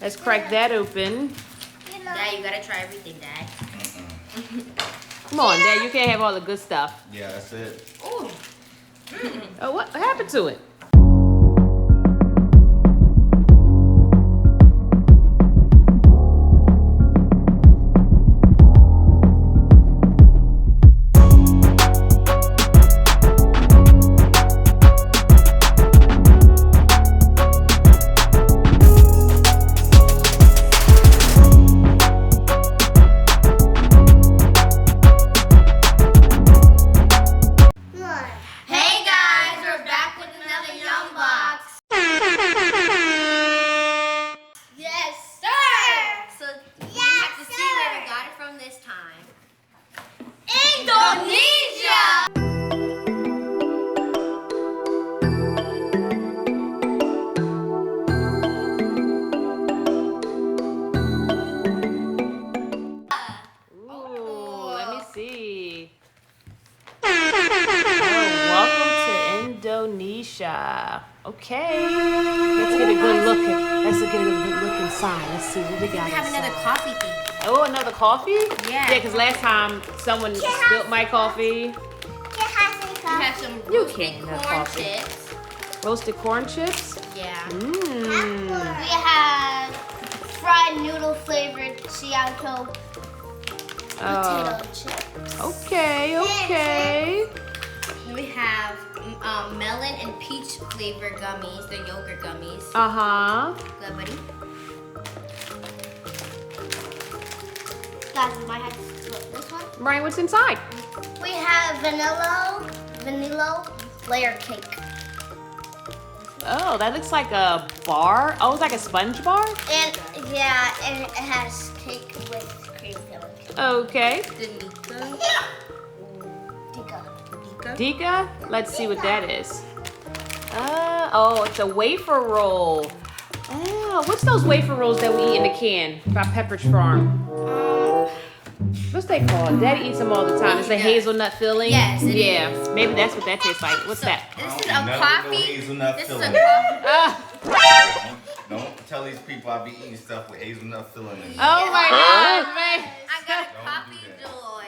Let's crack that open. Dad, you gotta try everything, Dad. Come on, Dad. You can't have all the good stuff. Yeah, that's it. Ooh. Oh, what happened to it? Hey guys, we're back with another Yum Box. Yes, sir. So we have to see where we got it from this time. Indonesia. Ooh, let me see. Oh, welcome to Indonesia. Okay. Let's get a good look. Let's get a good look inside. Let's see what we got. We have inside. another coffee thing. Oh, another coffee? Yeah. Yeah, because last time someone spilled my coffee. We have some You roasted can't have corn coffee. chips. Roasted corn chips. Yeah. Mmm. We have fried noodle flavored Chianto potato chips. Okay, okay. We have melon and peach flavored gummies. They're yogurt gummies. Uh-huh. Good, buddy. Guys, we might have to split this one. Brian, what's inside? We have vanilla layer cake. Oh, that looks like a bar. Oh, it's like a sponge bar? And yeah, and it has cake with cream filling. Okay. Tikka. Dika? Let's see what that is. Oh, it's a wafer roll. Oh, what's those wafer rolls that we eat in the can by Pepperidge Farm? What's they called? Daddy eats them all the time. It's the hazelnut filling. Yes, it yeah, is. maybe that's what that tastes like. What's that? This is a None of coffee. no hazelnut This is a filling. coffee. Don't tell these people I be eating stuff with hazelnut filling in it. Oh my gosh, man. I got a Don't coffee do that. joy.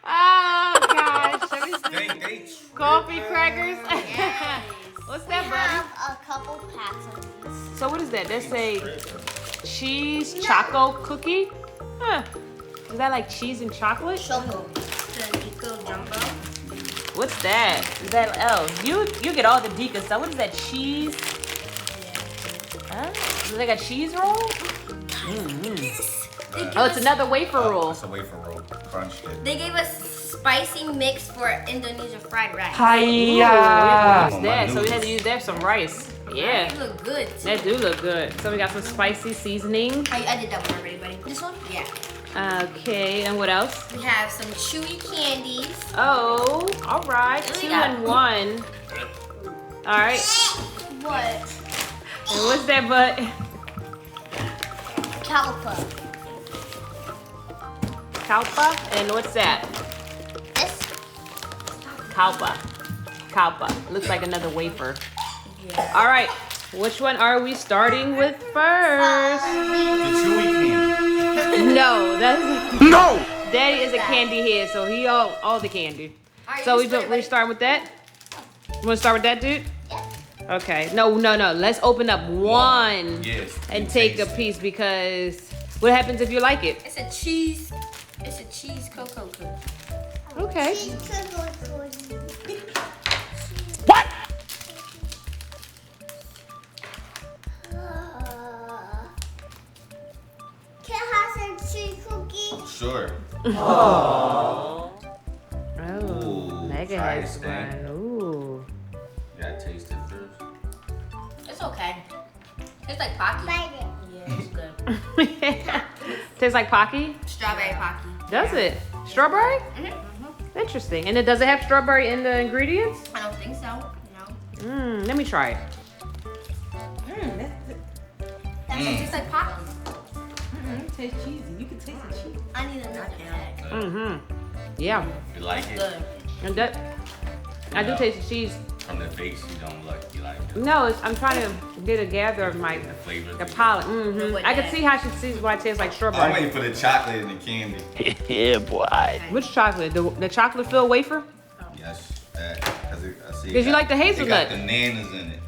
Oh gosh. Let me see. They Coffee crackers. Yes. What's We that, buddy? have a couple packs of these. So what is that? That's a cheese choco cookie? Huh. Is that like cheese and chocolate? Choco. The Nico Jumbo. What's that? Is that you get all the Dika stuff. What is that? Cheese? Huh? Is it like a cheese roll? Oh, it's another wafer roll. It's a wafer roll. Crunch it. They gave us spicy mix for Indonesian fried rice. Ooh, we have to use Oh, my that. So we had to noodles. use that for some rice. Yeah. They look good too. That do look good. So we got some spicy seasoning. I did that one already, buddy. This one? Yeah. Okay, and what else? We have some chewy candies. Oh, all right. And we 2 got- and 1. All right. What? And what's that, bud? Calpa. Kalpa? And what's that? This? Kalpa. Kalpa. Looks like another wafer. Yeah. All right. Which one are we starting with first? The chewy candy. No, that's No! Daddy is a candy head, so he all the candy. Alright, So you split it, we buddy. start with that? You want to start with that, dude? Okay. No. Let's open up one Yes. and take a piece because what happens if you like it? It's a cheese cocoa cookie. Okay. What? Can I have some cheese cookie? Sure. Oh, Ooh, Mega try has this thing. one. Ooh. You gotta taste it first. It's okay. It's like Pocky. Bite it. Yeah, it's good. Tastes like Pocky? Strawberry Pocky. Does it? Strawberry? Mm-hmm. Interesting. And does it have strawberry in the ingredients? I don't think so. No. Let me try it. It tastes like Pocky. It tastes cheesy. You can taste the cheese. I need another bag. Yeah. You like it? Good. And that, I do taste the cheese. from the face, you don't look. You like the No, I'm trying to get a gather of my flavor. the palate. I can see how she sees why it tastes like I'm strawberry. waiting for the chocolate and the candy. Yeah, boy. Which chocolate? The chocolate filled wafer? Yes, that. Cause I see. Did you like the hazelnut? It got bananas in it.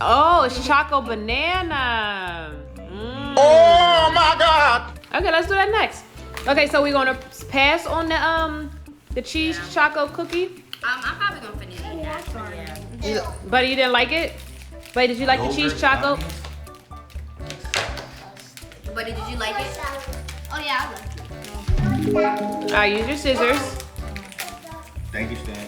Oh, it's choco banana. Oh my God. Okay, let's do that next. Okay, so we're gonna pass on the cheese choco cookie. I'm probably gonna finish eating that. Yeah. Buddy, you didn't like it? Buddy, did you like the cheese choco? But did you like it? Oh yeah, I like it. All right, use your scissors. Thank you, Stan.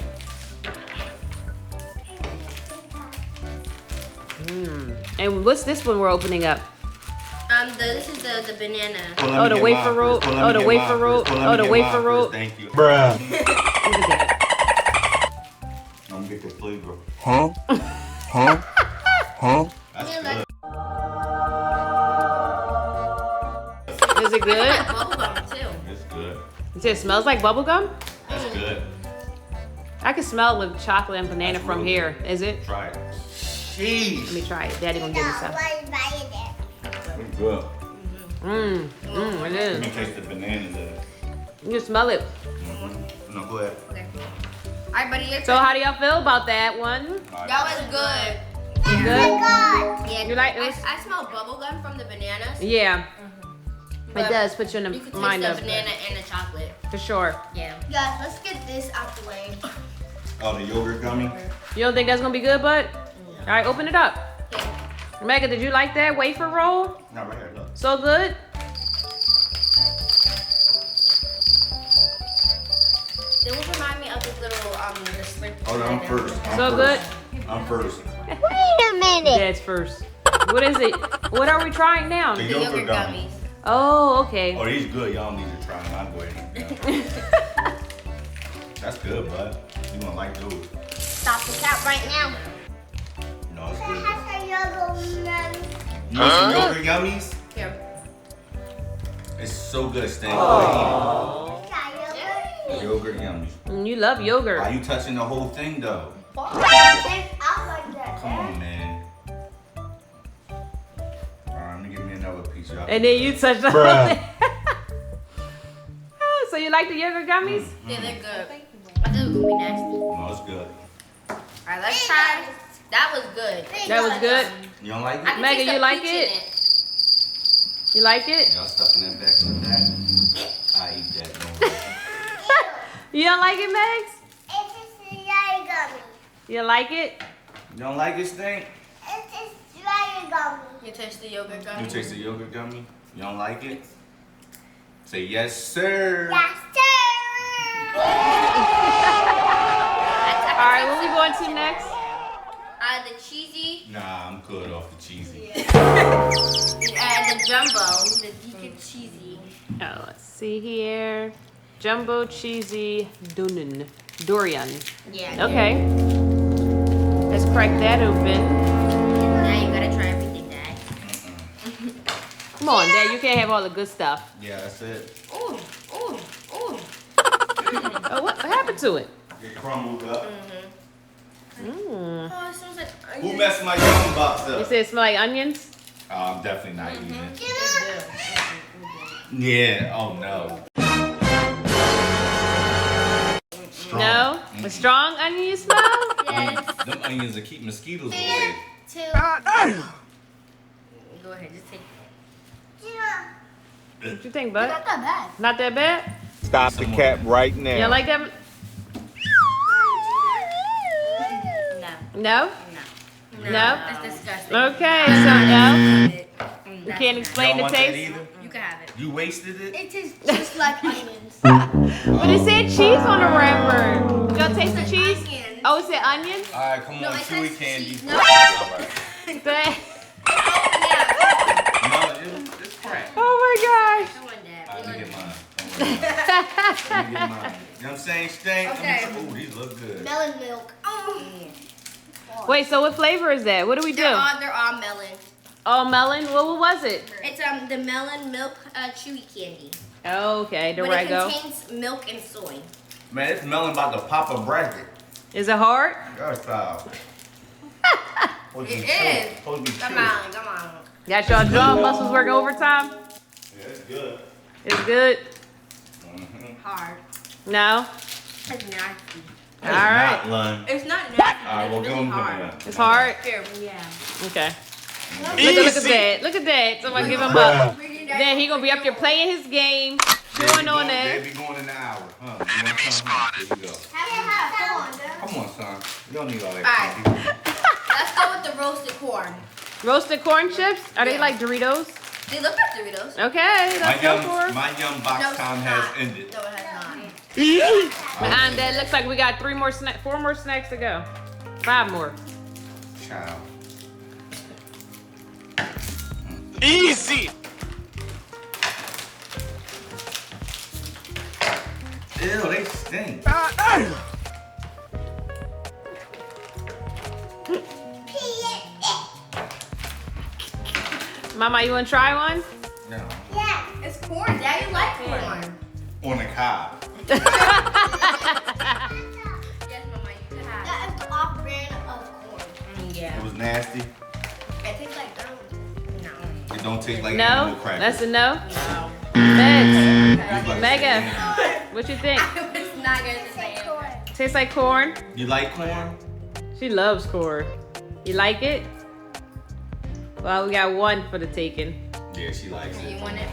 And what's this one we're opening up? This is the banana. Well, let Oh, me the get wafer mine roll. first. Well, Oh, let me the get wafer mine roll. first. Well, let Oh, me the get wafer mine roll. first. Thank you. Bruh. Look at that. I'm gonna get the flavor. Huh? Huh? Huh? That's good. Is it good? Bubblegum too. It's good. You said it smells like bubblegum? That's good. I can smell the chocolate and banana That's from really here. Is it? Try it. Let Jeez. me try it. Daddy gonna give me some. It's good. It is. Let me taste the bananas in it. You can smell it. No, go ahead. Okay. Alright, buddy. So how do y'all feel about that one? That was good. Good? Yeah. You like I this? smell bubblegum from the bananas. Yeah. It But does put you in You the can taste mind the of banana and the chocolate. for sure. Yeah. Guys, let's get this out the way. Oh, the yogurt gummy? You don't think that's gonna be good, bud? All right, open it up. Mega, did you like that wafer roll? No, right here, look. So good? It would remind me of this little the slip. Hold on, I'm first. So good? I'm first. Wait a minute. Dad's first. What is it? What are we trying now? The The yogurt yogurt gummy. gummies. Oh, okay. Oh, these good. Y'all need to try them. I'll go ahead and eat them. That's good, bud. You gonna like those. Stop the cat right now. No, it's good. Has a yellow man. You want some yogurt gummies? Here. It's so good, Stan. Yogurt yummies. You love Why yogurt. you touching the whole thing though? I like that. Come on, man. Alright, let me give me another piece. Y'all. And then you touch the Bruh. whole thing. Oh, so you like the yogurt gummies? Yeah, they're good. I thought it was gonna be nasty. No, it's good. Alright, let's try. That was good. That was good. You don't like I it? can Megan, taste the you like peach in it? You like it? Y'all stuffing that back in the back. I eat that. No. You don't like it, Megs? It is dry gummy. You like it? You don't like this thing? It is dry gummy. You taste the yogurt gummy? You taste the yogurt gummy? You don't like it? Say yes, sir. Yes, sir. All right, what we going to next? The cheesy Nah, I'm good off the cheesy. and the jumbo. The deacon cheesy. Oh, let's see here. Jumbo cheesy durian. Yeah. Okay. Let's crack that open. Now you gotta try everything, Dad. Come on, Dad. You can't have all the good stuff. Yeah, that's it. Ooh, ooh, ooh. Oh, what happened to it? Get crumbled up. Mm. Oh, it smells like Who messed my yum box You up? said it smell like onions? Oh, I'm definitely not eating it. Yeah, oh no. Strong. No? A strong onion smell? Yes. Them onions will keep mosquitoes away. Go ahead, just take What you think, bud? Not that bad. Not that bad? Stop the cap right now. You like that? No. No? No. No? That's disgusting. Okay, so no. You can't explain Y'all the want that taste? either? You can have it. You wasted it? It is just like onions. But it said cheese on the wrapper. Y'all taste the cheese? Onion. Oh, it said onions? Alright, come No, on, it chewy says candy. cheese. No. Alright. That- No, it's crap. Oh my gosh. Come on, Dad. Alright, let me get mine. Let me get mine. You know what I'm saying, Stank? Okay. Ooh, these look good. Melon milk. Wait, so what flavor is that? What do we do? They're all melon. Oh, melon? Well, what was it? It's the melon milk chewy candy. Okay, there But I it go. contains milk and soy. Man, it's melon about to pop a bracket. Is it hard? Girl style. It is. Supposed to be Come chewy. on, come on. Got y'all jaw muscles working overtime? Yeah, it's good. It's good? Hard. No? It's nasty. All right. Not lunch. It's not nasty. All right, well, It's give really him hard. It's hard? Here, yeah. Okay. Look at that. Look at that. Somebody give him up. Then he gonna be up there playing his game, chewing on They that. be going in the hour, huh? You want some? Huh? Here you go. Come on, son. You don't need all that. Alright. candy. Let's go with the roasted corn. Roasted corn chips? Are they Yeah. like Doritos? They look like Doritos. Okay, let's go for it. My yum box No, it's time not. has ended. No, it has not. And that looks like we got 4 more snacks to go. 5 more. Child. Easy. Ew, they stink. Mama, you wanna try one? No. It's corn. Daddy likes corn. On the cob. Yes, Mama, you can have That is the off-brand of corn. It Yeah. was nasty. It tastes like no. It don't taste like No? animal crackers. That's a no? No. Meds. It's like Mega. banana. What you think? It's not good to say. Tastes like corn? You like corn? She loves corn. You like it? Well, we got 1 for the taking. Yeah, she likes it. You want it?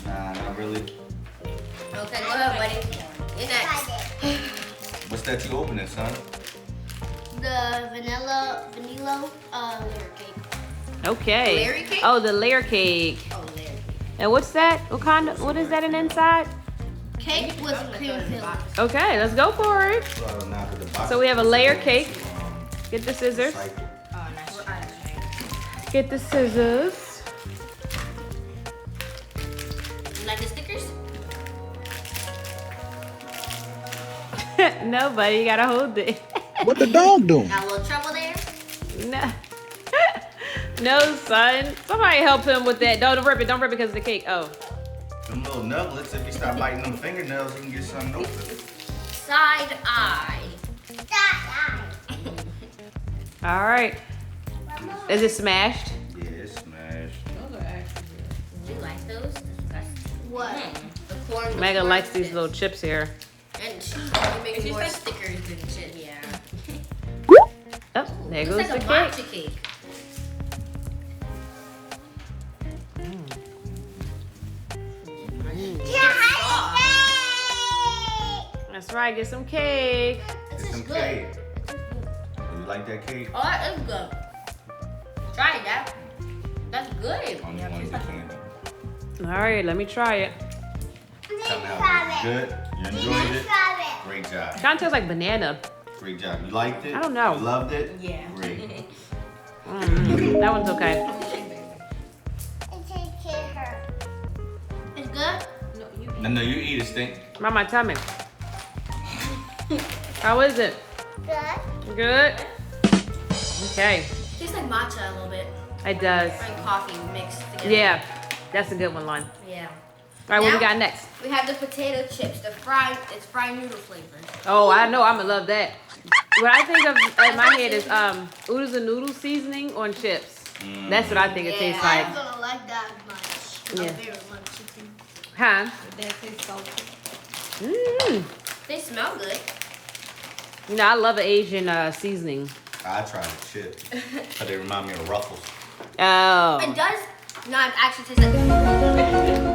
Nah, not really. Okay, go ahead, buddy. You're next. What's that you opening, son? The vanilla layer cake. Okay. Layer cake? Oh, the layer cake. Oh, there. And what's that? What is that in inside? Cake with cream filling. Okay, let's go for it. Well, now to the box. So we have a layer cake. Get the scissors. Oh, nice. Get the scissors. You like the stickers? No, buddy, you gotta hold it. What the dog doing? Got a little trouble there? No. No, son. Somebody help him with that. Don't rip it. Don't rip it because of the cake. Oh. Them little nuggets, if you stop biting them fingernails, you can get something open. Side eye. All right. Is it smashed? Yeah, it's smashed. Those are actually Do you like those? What? The corn. the Mega corn likes these chips. little chips here. And she makes more stickers than shit. Yeah. Oh, there Looks goes like the a cake. matcha cake. That's right. Get some cake. Get some cake. You like that cake? Oh, that is good. Try it, Dad. That's good. I'm just want to candy. All right, let me try it. Tell me how it's good. You enjoyed it? Great job. Kind of tastes like banana. Great job. You liked it? I don't know. You loved it? Yeah. Great. That one's okay. It's good? No, you eat it, stink. Mama, tell me. How is it? Good. Good? Okay. Tastes like matcha a little bit. It does. Like coffee mixed together. Yeah. That's a good one, Lon. Yeah. All right, what we Now- got next? We have the potato chips. It's fried noodle flavor. Oh, I know. I'm going to love that. What I think of in my head is oodles and noodle seasoning on chips. That's what I think it tastes I'm like. gonna like that much. Yeah. Very much. Huh? that tastes salty. Mm. They smell good. You know, I love an Asian seasoning. I tried the chip. But they remind me of Ruffles. Oh. It does not actually taste like.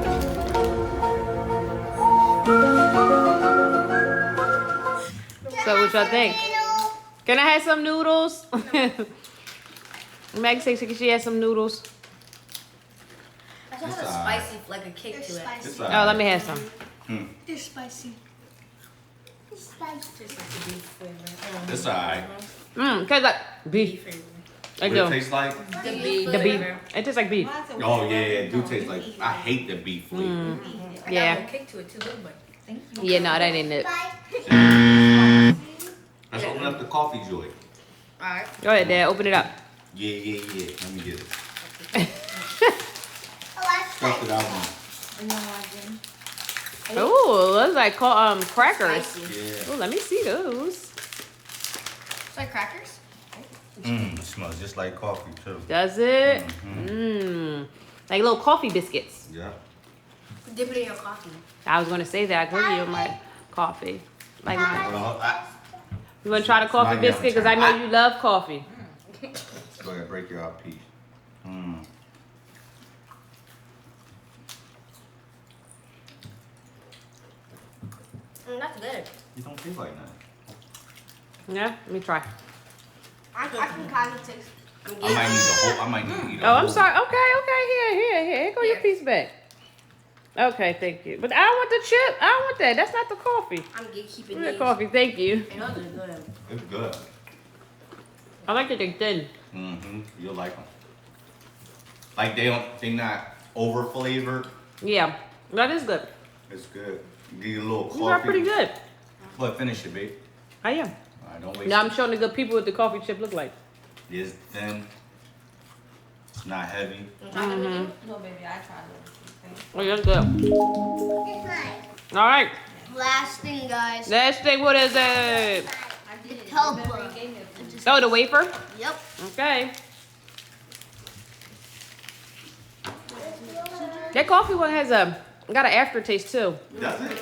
So what y'all think? Can I have some noodles? Meg says she has some noodles. It has a It's spicy, like a kick to it. It's Oh, let me have some. They're spicy. It's spicy. Tastes like the beef flavor. It's alright. Tastes like beef. flavor. I What do. it tastes like? The beef The beef. flavor. It tastes like beef. Oh yeah, it do taste like. I hate the beef flavor. I got a Yeah. little kick to it too, look, but. Yeah, no, that ain't it. Let's open up the coffee joy. Alright. Go ahead, Dad. Open it up. Yeah. Let me get it. Oh, that's Stuff it out. You know what I did? Oh, looks like crackers. Spicy. Oh, let me see those. It's like crackers. It smells just like coffee too. Does it? Mmm. Like little coffee biscuits. Yeah. Dip it in your coffee. I was gonna say that. I could you my coffee. Like my. Well, You wanna try the coffee Not yet. biscuit? Because I know you love coffee. go ahead, break your out piece. That's good. You don't feel like that. Yeah, let me try. I can kind of taste. I might need a whole. I might need to eat a Oh, I'm whole- sorry. Okay. Here go your piece back. Okay, thank you. But I don't want the chip. I don't want that. That's not the coffee. I'm gatekeeping Give me the these. coffee. Thank you. And those are good. It's good. I like that they're thin. You'll like them. Like they not over flavored. Yeah, that is good. It's good. Give you a little coffee. These are pretty good. But finish it, babe. I am. All right, don't waste Now it. I'm showing the good people what the coffee chip look like. It's thin. It's not heavy. No, baby, I tried it. Oh, that's good. It's nice. All right. Last thing, guys. Next thing, what is it? I did it. Help Remember her. you gave me a food. Oh, the wafer? Yep. Okay. That coffee one has got an aftertaste too. Does it?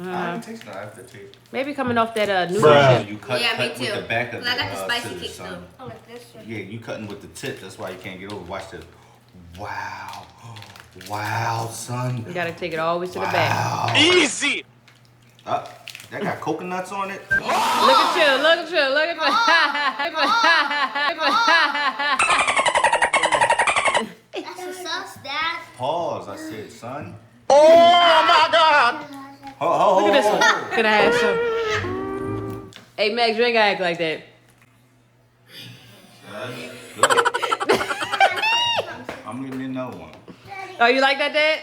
I don't taste no aftertaste. Maybe coming off that noodle Bruh. chip. You cut, Yeah, me cut with too. the back of And I got the spicy scissors, kick son. too. Oh, like this one. Yeah, you cutting with the tip. That's why you can't get over. Watch this. Wow. Wow, son. You gotta take it all the way to the back. Wow. Easy. That got coconuts on it. Look at you, look at you, look at you. That's the sauce, Dad. Pause. I said, son. Oh my God. Oh, Look at this one. Can I have some? Hey, Max, you ain't gotta act like that. I'm getting another one. Oh, you like that, Dad?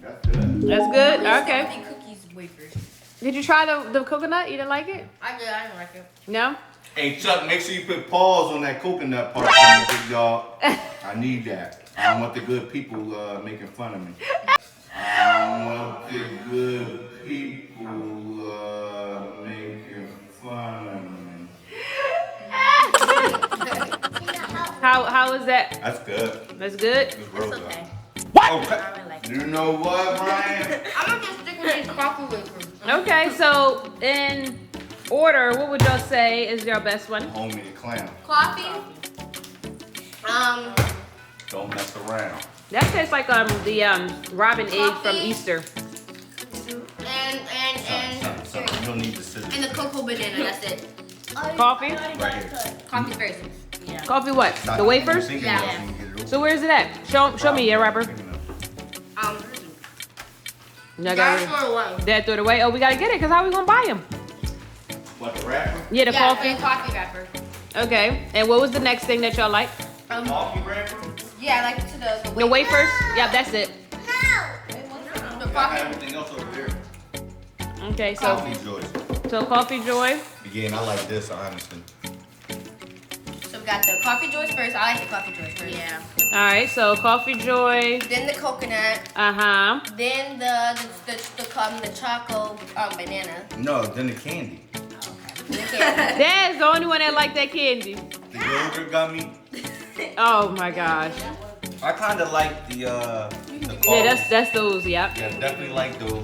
That's good. That's good? Okay. The cookies wafers. Did you try the coconut? You didn't like it? I did. I didn't like it. No? Hey, Chuck, make sure you put pause on that coconut part for me, big dog. I need that. I don't want the good people making fun of me. I don't want the good people making fun of me. How is that? That's good. That's good? It's real It's good. okay. Okay. I really like it. You know what, Brian? I'm gonna just stick with these coffee wafers. Okay, so in order, what would y'all say is your best one? Homemade clam. Coffee. Don't mess around. That tastes like the robin egg from Easter. Son, you don't need the scissors. And the cocoa banana. That's it. Coffee? Right here. Coffee first. Yeah. Coffee what? The wafers? Yeah. So where's it at? Show me, yeah, Robert. Y'all got Guys, it. for one. Dad threw it away. Oh, we gotta get it, cause how we gonna buy them? What, the wrapper? Yeah, the Yeah, coffee. and coffee wrapper. Okay. And what was the next thing that y'all like? Coffee wrapper? Yeah, I like it to the The wafers? Yeah, that's it. The I got coffee. everything else over there. Okay, so Coffee joys. Coffee Joy. Again, I like this, honestly. So we got the coffee joys first. I like the coffee joys first. Yeah. All right, so Coffee Joy. Then the coconut. Uh-huh. Then the choco banana. No, then the candy. The candy. Dad's the only one that like that candy. The yogurt gummy. Oh my gosh. I kind of like the coffee. Yeah, that's those, yep. Yeah, definitely like those.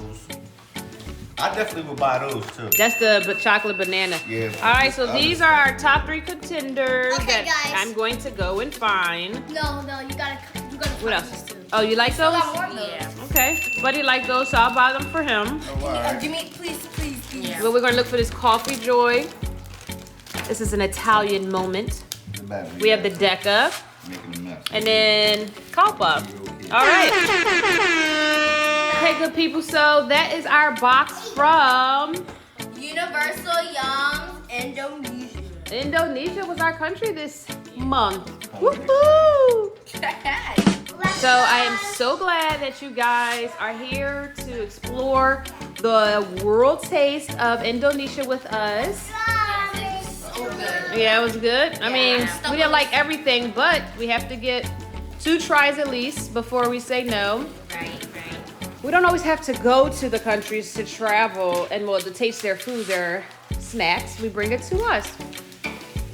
I definitely would buy those too. That's the chocolate banana. Yeah. All right, so these are our top 3 contenders Okay, that guys. I'm going to go and find. No, you gotta What try else? these too. Oh, you like those? Yeah. Okay. Buddy like those, so I'll buy them for him. Oh, all right. Give me, please. Yeah. But we're gonna look for this Coffee Joy. This is an Italian moment. We have the Deca Making a mess. and then Kalpa. All right. Okay, good people. So that is our box from Universal Yum Indonesia. Indonesia. Was our country this month. Woohoo! So I am so glad that you guys are here to explore the world taste of Indonesia with us. So good. Yeah, it was good. I mean, Yeah. we didn't like everything, but we have to get 2 tries at least before we say no. Right. We don't always have to go to the countries to travel and well to taste their food, their snacks. We bring it to us.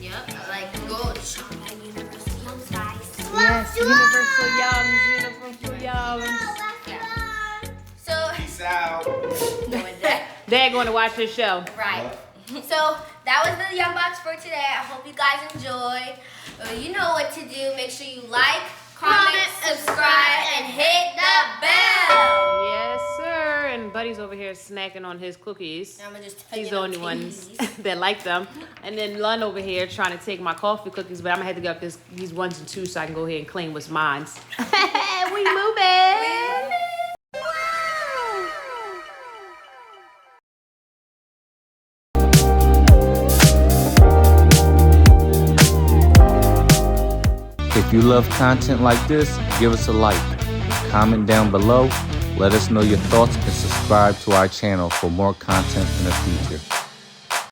Yep. Like go shop at Universal Yum, guys. Yes, Universal Yums, Universal Yums. So Peace out. They're going to watch this show. right. So that was the Yum Box for today. I hope you guys enjoyed. You know what to do. Make sure you like, comment, subscribe, and hit the bell. Yes, sir. And Buddy's over here snacking on his cookies. I'm gonna just He's the only ones that like them. And then Lund over here trying to take my coffee cookies, but I'm gonna have to get up these ones and twos so I can go ahead and claim what's mine. We moving. If you love content like this, give us a like, comment down below, let us know your thoughts, and subscribe to our channel for more content in the future.